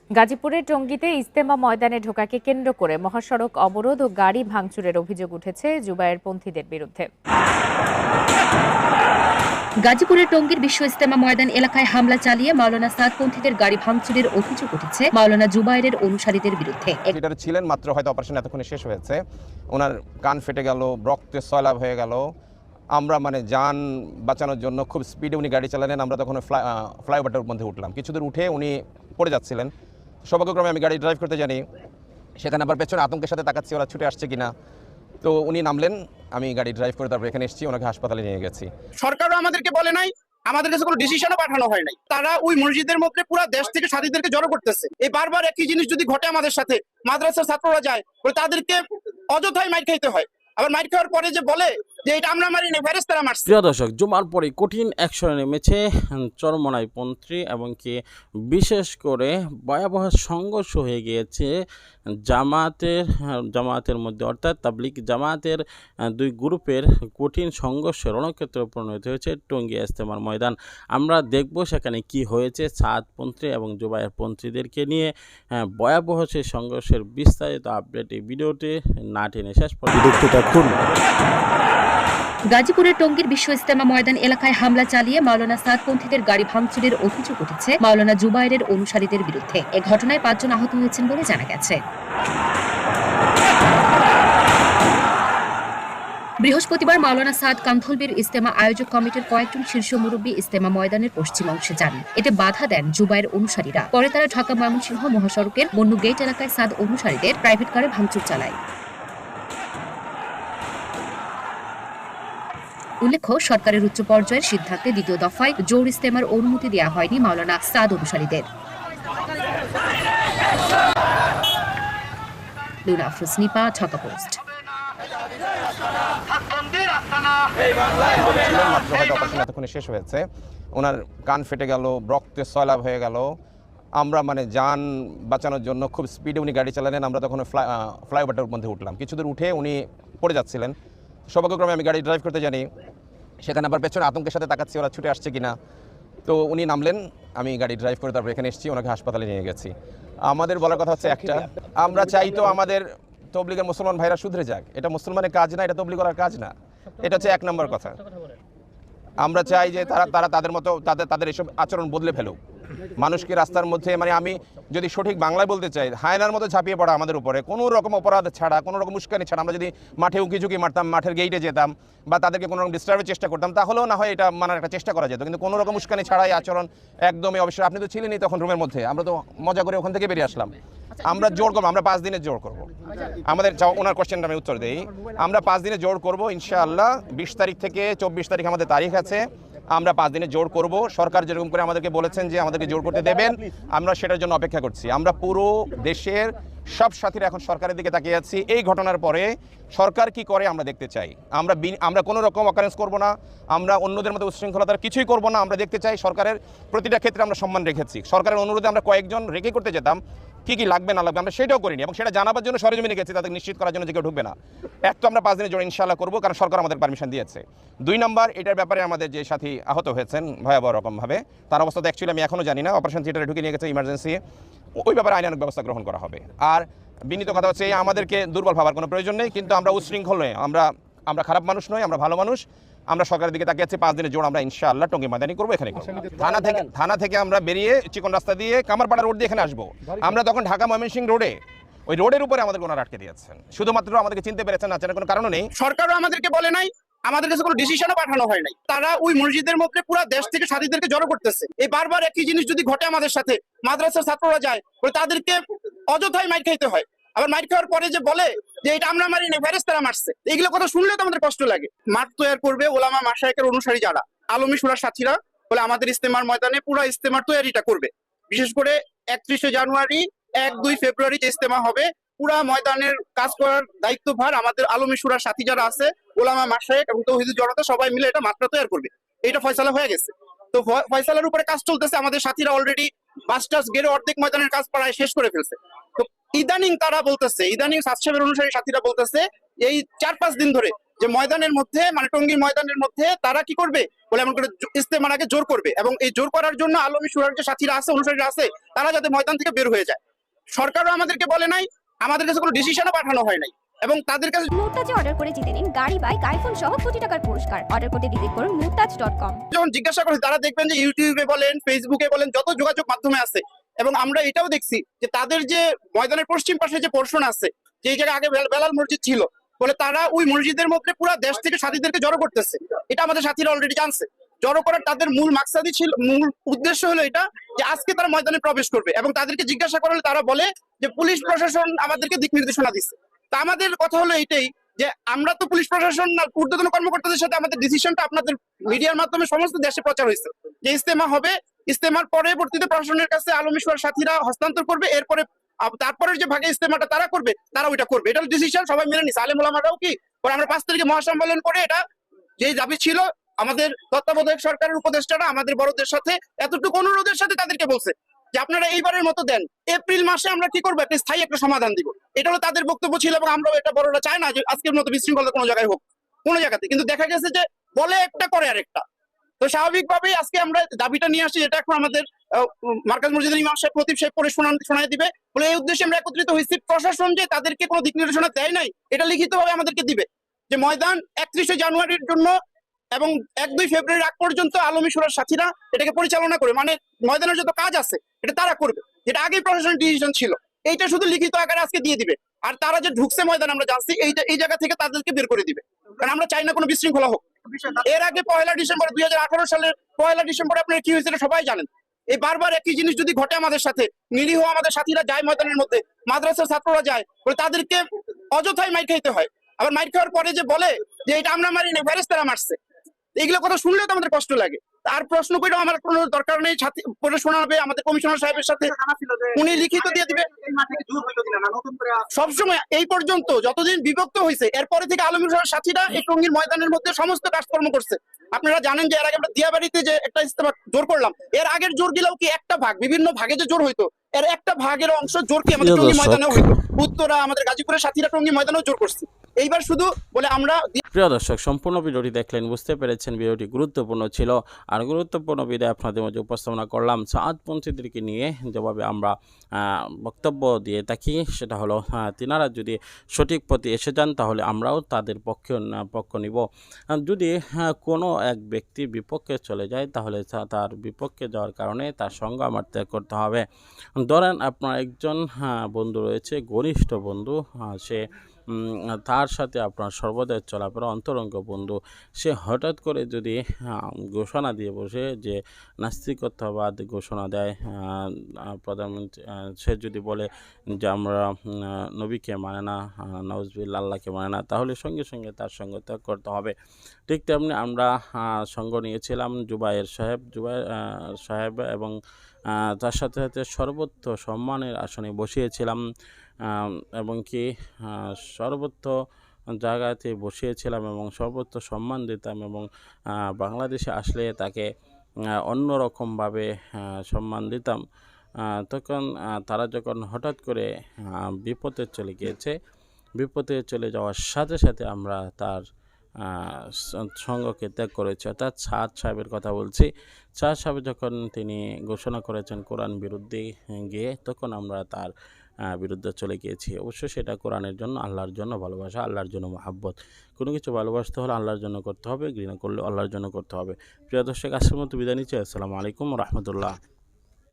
গাজীপুরের টঙ্গীতে ইজতেমা ময়দানে ঢোকাকে কেন্দ্র করে মহাসড়ক অবরোধ ও গাড়ি ভাঙচুরের অভিযোগ উঠেছে জুবায়েরপন্থীদের বিরুদ্ধে। গাজীপুরের টঙ্গীর বিশ্ব ইজতেমা ময়দান এলাকায় হামলা চালিয়ে মাওলানা সাদপন্থীদের গাড়ি ভাঙচুরের অভিযোগ উঠেছে মাওলানা জুবায়েরের অনুসারীদের বিরুদ্ধে। লিডার ছিলেন মাত্র হয়তো অপারেশন এতক্ষণে শেষ হয়েছে, ওনার কান ফেটে গেল, রক্তে সয়লাভ হয়ে গেল। আমরা যান বাঁচানোর জন্য খুব স্পিডে উনি গাড়ি চালালেন। আমরা তখন ফ্লাইওভারটার মধ্যে উঠলাম, কিছু দূর উঠে উনি পড়ে যাচ্ছিলেন। সৌভাগ্যক্রমে আমি গাড়ি ড্রাইভ করতে জানি, সেখানে আবার পেছনে আতঙ্কের সাথে তাকাচ্ছি ওরা ছুটে আসছে কিনা। তো উনি নামলেন, আমি গাড়ি ড্রাইভ করে তারপর এখানে এসেছি, ওনাকে হাসপাতালে নিয়ে গেছি। সরকারও আমাদেরকে বলে নাই, আমাদের কাছে কোনো ডিসিশনও পাঠানো হয় নাই। তারা ওই মসজিদের মধ্যে পুরো দেশ থেকে সাথীদেরকে জড়ো করতেছে। এই বারবার একই জিনিস যদি ঘটে আমাদের সাথে, মাদ্রাসার ছাত্ররা যায় তাদেরকে অযথাই মাইর খাইতে হয়। আবার মাইর খাওয়ার পরে যে বলে যে এটা আমরা মারি না, ফেরেশতারা মারছে। প্রিয় দর্শক, জুমার পরে কঠিন অ্যাকশনে নেমেছে চরমোনাইপন্থী এবং কি বিশেষ করে ভয়াবহ সংঘর্ষ হয়ে গিয়েছে জামায়াতের মধ্যে, অর্থাৎ তাবলিগ জামায়াতের দুই গ্রুপের কঠিন সংঘর্ষ রণক্ষেত্রে পরিণত হয়েছে টঙ্গী ইজতেমার ময়দান। আমরা দেখব সেখানে কি হয়েছে। সাদপন্থী এবং জুবায়েরপন্থীদেরকে নিয়ে ভয়াবহ সেই সংঘর্ষের বিস্তারিত আপডেট এই ভিডিওটি না টেনে শেষ পর্যন্ত দেখতে থাকুন। গাজীপুরের টঙ্গীর বিশ্ব ইজতেমা ময়দান এলাকায় হামলা চালিয়ে মাওলানা সাদপন্থীদের গাড়ি ভাঙচুরের অভিযোগ উঠেছে মাওলানা জুবায়েরের অনুসারীদের বিরুদ্ধে। এ ঘটনায় 5 জন আহত হয়েছেন বলে জানা গেছে। বৃহস্পতিবার মাওলানা সাদ কান্ধলবীর ইজতেমা আয়োজক কমিটির কয়েকজন শীর্ষ মুরব্বী ইজতেমা ময়দানের পশ্চিম অংশে যান। এতে বাধা দেন জুবায়ের অনুসারীরা। পরে তারা ঢাকা ময়মনসিংহ মহাসড়কের মন্নু গেট এলাকায় সাদ অনুসারীদের প্রাইভেট কারে ভাঙচুর চালায়। উল্লেখ্য, সরকারের উচ্চ পর্যায়ের সিদ্ধান্তে দ্বিতীয় দফায় জোর ইজতেমার অনুমতি দেওয়া হয়নি মাওলানা সাদ অনুসারীদের। লুনা আফরোজ নিপা, ঢাকা পোস্ট। মাত্র হয়তো অপারেশন এতক্ষণে শেষ হয়েছে, ওনার কান ফেটে গেল, রক্তে সয়লাভ হয়ে গেল। আমরা যান বাঁচানোর জন্য খুব স্পিডে উনি গাড়ি চালালেন। আমরা তখন ফ্লাইওভারটার মধ্যে উঠলাম, কিছু দূর উঠে উনি পড়ে যাচ্ছিলেন। সৌভাগ্যক্রমে আমি গাড়ি ড্রাইভ করতে জানি, সেখানে আবার পেছনে আতঙ্কের সাথে তাকাচ্ছি ওরা ছুটে আসছে কিনা। তো উনি নামলেন, আমি গাড়ি ড্রাইভ করে তারপর এখানে এসেছি, ওনাকে হাসপাতালে নিয়ে গেছি। আমাদের বলার কথা হচ্ছে একটা, আমরা চাই তো আমাদের তবলিগের মুসলমান ভাইরা শুধরে যাক। এটা মুসলমানের কাজ না, এটা তবলিগ করার কাজ না। এটা হচ্ছে 1 নম্বর কথা। আমরা চাই যে তারা তাদের মতো তাদের এসব আচরণ বদলে ফেলুক। মানুষকে রাস্তার মধ্যে আমি যদি সঠিক বাংলায় বলতে চাই, হায়নার মতো ঝাঁপিয়ে পড়া আমাদের উপরে, কোনো রকম অপরাধ ছাড়া, কোনো রকম উস্কানি ছাড়া আমরা যদি মাঠে উঁকি মারতাম, মাঠের গেইটে যেতাম বা তাদেরকে কোনো রকম ডিস্টার্বের চেষ্টা করতাম, তাহলেও না হয় এটা মানার একটা চেষ্টা করা যেত। কিন্তু কোনো রকম উস্কানি ছাড়াই আচরণ একদমই। অবশ্যই আপনি তো ছিলেনই তখন রুমের মধ্যে, আমরা তো মজা করে ওখান থেকে বেরিয়ে আসলাম। আমরা জোর করবো, আমরা 5 দিনের জোর করবো। আমাদের ওনার কোয়েশ্চেনটা আমি উত্তর দিই। আমরা 5 দিনে জোর করবো ইনশাআল্লাহ। 20 তারিখ থেকে 24 তারিখ আমাদের তারিখ আছে। আমরা 5 দিনে জোর করব। সরকার যেরকম করে আমাদেরকে বলেছেন যে আমাদেরকে জোর করতে দেবেন, আমরা সেটার জন্য অপেক্ষা করছি। আমরা পুরো দেশের সব সাথীরা এখন সরকারের দিকে তাকিয়ে আছি। এই ঘটনার পরে সরকার কি করে আমরা দেখতে চাই। আমরা কোনো রকম অকারেন্স করব না, আমরা অন্যদের মতো উচ্ছৃঙ্খলতার কিছুই করব না। আমরা দেখতে চাই সরকারের প্রতিটা ক্ষেত্রে আমরা সম্মান রেখেছি। সরকারের অনুরোধে আমরা কয়েকজন রেখে করতে যেতাম, কি লাগবে না লাগবে আমরা সেটাও করিনি, এবং সেটা জানাবার জন্য সরেজমিনে গেছি, তাদের নিশ্চিত করার জন্য যে কেউ ঢুকবে না। তো আমরা 5 দিনের জন্য ইনশাআল্লাহ করবো, কারণ সরকার আমাদের পারমিশন দিয়েছে। 2 নম্বর, এটার ব্যাপারে আমাদের যে সাথী আহত হয়েছেন ভয়াবহ রকমভাবে, তার অবস্থা তো অ্যাকচুয়ালি আমি এখনও জানি না। অপারেশন থিয়েটারে ঢুকে নিয়ে গেছে ইমার্জেন্সি, ওই ব্যাপারে আইনানুগ ব্যবস্থা গ্রহণ করা হবে। আর বিনীত কথা হচ্ছে, আমাদেরকে দুর্বল ভাবার কোনো প্রয়োজন নেই, কিন্তু আমরা উচ্ছৃঙ্খল নই, আমরা খারাপ মানুষ নই, আমরা ভালো মানুষ। আমরা সরকারের দিকে তাকিয়ে আছি। 5 দিনের জোর আমরা ইনশাআল্লাহ টঙ্গী ময়দানি করবো, এখানে থানা থেকে আমরা বেরিয়ে চিকন রাস্তা দিয়ে কামারপাড়া রোড দিয়ে এখানে আসবো। আমরা তখন ঢাকা ময়মনসিংহ রোডে, ওই রোডের উপরে আমাদের ওনারা আটকে দিয়েছেন। শুধুমাত্র আমাদেরকে চিনতে পেরেছেন না, কোনো কারণ নেই। সরকারও আমাদেরকে বলে নাই, আমাদের কাছে কোনো ডিসিশনও পাঠানো হয় নাই। তারা ওই মসজিদের মধ্যে পুরো দেশ থেকে সাথীদেরকে জড়ো করতেছে। এই বারবার একই জিনিস যদি ঘটে আমাদের সাথে, মাদ্রাসার ছাত্ররা যায় তাদেরকে অযথাই মাইর খাইতে হয়। আবার মাইর খাওয়ার পরে যে বলে যে এটা আমরা মারি না, ফেরেশতারা মারছে। এগুলো কথা শুনলে তো আমাদের কষ্ট লাগে। মাঠ তৈরি করবে ওলামা মাশায়েখের অনুসারী যারা, আলমী শুরার সাথীরা বলে আমাদের ইজতেমার ময়দানে পুরো ইজতেমার তৈরিটা করবে। বিশেষ করে 31 জানুয়ারি, 1-2 ফেব্রুয়ারি যে ইজতেমা হবে, পুরা ময়দানের কাজ করার দায়িত্বভার আমাদের আলমী শুরার সাথী যারা আছে, ওলামা মাশায়েখ এবং তৌহিদুল জনতা সবাই মিলে এটা মাঠটা তৈরি করবে। এটা ফয়সালা হয়ে গেছে। তো ফয়সালার উপরে কাজ চলতেছে। আমাদের সাথীরা অলরেডি বাসটাস গেড়ে অর্ধেক ময়দানের কাজ প্রায় শেষ করে ফেলছে। তো ইদানিং তারা বলতেছে, ইদানিং সাহেবের অনুসারী সাথীরা বলতেছে এই 4-5 দিন ধরে যে ময়দানের মধ্যে মানে টঙ্গীর ময়দানের মধ্যে তারা কি করবে বলে এমন করে ইস্তেমার আগে জোর করবে, এবং এই জোর করার জন্য আলমী সুরার যে সাথীরা আছে, অনুসারীরা আছে, তারা যাতে ময়দান থেকে বের হয়ে যায়। সরকারও আমাদেরকে বলে নাই, আমাদের কাছে কোনো ডিসিশনও পাঠানো হয় নাই, এবং তাদের কাছে মুরতাজে অর্ডার করে জিতে নিন গাড়ি, বাইক, আইফোন সহ কোটি টাকার পুরস্কার। অর্ডার করতে ভিজিট করুন মুরতাজ.com। যখন জিজ্ঞাসা করি তারা দেখবেন যে ইউটিউবে বলেন, ফেসবুকে বলেন, যত যোগাযোগ মাধ্যমে আছে, এবং আমরা এটাও দেখছি যে তাদের যে ময়দানের পশ্চিম পাশে যে পোর্শন আছে, যে জায়গায় আগে বেলাল মসজিদ ছিল, বলে তারা ওই মসজিদের মধ্যে পুরো দেশ থেকে সাথীদেরকে জড়ো করতেছে। এটা আমাদের সাথীরা অলরেডি জানছে। জড়ো করার তাদের মূল মাকসাদই ছিল, মূল উদ্দেশ্য হলো এটা যে আজকে তারা ময়দানে প্রবেশ করবে, এবং তাদেরকে জিজ্ঞাসা করলে তারা বলে যে পুলিশ প্রশাসন আমাদেরকে দিক নির্দেশনা দিচ্ছে। তা আমাদের কথা হলো এইটাই যে আমরা তো পুলিশ প্রশাসন না, ঊর্ধ্বতন কর্মকর্তাদের সাথে আমাদের ডিসিশনটা আপনাদের মিডিয়ার মাধ্যমে সমস্ত দেশে প্রচার হয়েছে যে ইস্তেমা হবে, ইস্তেমার পরবর্তীতে প্রশাসনের কাছে আলমী সুরার সাথীরা হস্তান্তর করবে, এরপরে তারপরের যে ভাগে ইস্তেমাটা তারা করবে, তারা ওইটা করবে। এটা ডিসিশন সবাই মেনে নিচ্ছে। আলেম ওলামারাও কি পরে আমরা 5 তারিখে মহাসম্মেলন করে এটা যে দাবি ছিল আমাদের তত্ত্বাবধায়ক সরকারের উপদেষ্টারা আমাদের বড়দের সাথে এতটুকু অনুরোধের সাথে তাদেরকে বলছে যে আপনারা এইবারের মতো দেন, এপ্রিল মাসে আমরা কি করবো, একটা স্থায়ী একটা সমাধান দিব। এটা হলো তাদের বক্তব্য ছিল, এবং আমরা এটা বড়রা চাই না যে আজকের মতো বিশৃঙ্খলা কোনো জায়গায় হোক, কোনো জায়গাতে। কিন্তু দেখা গেছে যে বলে একটা করে আরেকটা। তো স্বাভাবিকভাবেই আজকে আমরা দাবিটা নিয়ে আসি, এটা এখন আমাদের মার্কাজ মসজিদের ইমাম সাহেব, খতিব সাহেব পরে শোনায় দিবে বলে এই উদ্দেশ্যে আমরা একত্রিত হয়েছি। প্রশাসন যে তাদেরকে কোনো দিক নির্দেশনা দেয় নাই, এটা লিখিতভাবে আমাদেরকে দিবে যে ময়দান 31শে জানুয়ারির জন্য এবং 1-2 ফেব্রুয়ারি আগ পর্যন্ত আলমী সুরার সাথীরা এটাকে পরিচালনা করে, মানে ময়দানের যত কাজ আছে এটা তারা করবে, যেটা আগেই প্রশাসনের ডিসিশন ছিল। এইটা শুধু লিখিত আকারে আজকে দিয়ে দিবে। আর তারা যে ঢুকছে ময়দান আমরা জানছি, এই জায়গা থেকে তাদেরকে বের করে দিবে, কারণ আমরা চাই না কোনো বিশৃঙ্খলা হোক। এর আগে 1 ডিসেম্বর 2018 সালের 1 ডিসেম্বরে আপনারা কি হয়েছিল সবাই জানেন। এই বারবার একই জিনিস যদি ঘটে আমাদের সাথে, নিরীহ আমাদের সাথীরা যায় ময়দানের মধ্যে, মাদ্রাসার ছাত্ররা যায়, তাদেরকে অযথাই মাইর খাইতে হয়। আবার মাইর খাওয়ার পরে যে বলে যে এটা আমরা মারি না, ফেরেশতারা মারছে, এইগুলো কথা শুনলে তো আমাদের কষ্ট লাগে। আর প্রশ্ন করে আমার কোনো দরকার নেই, পরে শোনা হবে আমাদের কমিশনার সাহেবের সাথে, উনি লিখিত দিয়ে দিবে। সবসময় এই পর্যন্ত যতদিন বিভক্ত হয়েছে, এরপরে থেকে আলমী সুরার সাথীরা এই টঙ্গীর ময়দানের মধ্যে সমস্ত কাজকর্ম করছে। আপনারা জানেন যে এর আগে আমরা দিয়াবাড়িতে যে একটা ইস্তেমা জোর করলাম, এর আগের জোর গিলাও কি একটা ভাগ, বিভিন্ন ভাগে যে জোর হইতো, এর একটা ভাগের অংশ জোর কি আমাদের টঙ্গী ময়দানেও হইতো। উত্তরা আমাদের গাজীপুরের সাথীরা টঙ্গী ময়দানেও জোর করছে। এইবার শুধু বলে আমরা। প্রিয় দর্শক, সম্পূর্ণ ভিডিওটি দেখলেন, বুঝতে পেরেছেন ভিডিওটি গুরুত্বপূর্ণ ছিল। আর গুরুত্বপূর্ণ ভিডিও আপনাদের মাঝে উপস্থাপনা করলাম সাদপন্থীদেরকে নিয়ে। যেভাবে আমরা বক্তব্য দিয়ে থাকি সেটা হলো তিনারা যদি সঠিক পথে এসে যান তাহলে আমরাও তাদের পক্ষ নিব। যদি কোনো এক ব্যক্তি বিপক্ষে চলে যায় তাহলে তার বিপক্ষে যাওয়ার কারণে তার সঙ্গ আমার ত্যাগ করতে হবে। ধরেন আপনার একজন বন্ধু রয়েছে, ঘনিষ্ঠ বন্ধু, সে তার সাথে আপনার সর্বদাই চলাফেরা অন্তরঙ্গ বন্ধু, সে হঠাৎ করে যদি ঘোষণা দিয়ে বসে যে নাস্তিকতাবাদ ঘোষণা দেয়, প্রধানমন্ত্রী সে যদি বলে যে আমরা নবীকে মানে না, নাউজুবিল্লাহ আল্লাহকে মানে না, তাহলে সঙ্গে সঙ্গে তার সঙ্গ ত্যাগ করতে হবে। ঠিক তেমনি আমরা সঙ্গ নিয়েছিলাম জুবায়ের সাহেব এবং তার সাথে সাথে সর্বোচ্চ সম্মানের আসনে বসিয়েছিলাম, এবং কি সর্বোচ্চ জায়গাতে বসিয়েছিলাম এবং সর্বোচ্চ সম্মান দিতাম, এবং বাংলাদেশে আসলে তাকে অন্যরকমভাবে সম্মান দিতাম। তখন তারা যখন হঠাৎ করে বিপদে চলে গিয়েছে, বিপদে চলে যাওয়ার সাথে সাথে আমরা তার সঙ্গকে ত্যাগ করেছি। অর্থাৎ সাদ সাহেবের কথা বলছি। সাদ সাহেব যখন তিনি ঘোষণা করেছেন কোরআন বিরুদ্ধে গিয়ে, তখন আমরা তার বিরুদ্ধে চলে গিয়েছি। অবশ্যই সেটা কোরআনের জন্য, আল্লাহর জন্য ভালোবাসা, আল্লাহর জন্য মহাব্বত। কোনো কিছু ভালোবাসতে হলে আল্লাহর জন্য করতে হবে, ঘৃণা করলে আল্লাহর জন্য করতে হবে। প্রিয় দর্শক, আজকের মতো বিদায় নিচ্ছি। আসসালামু আলাইকুম রহমতুল্লাহ।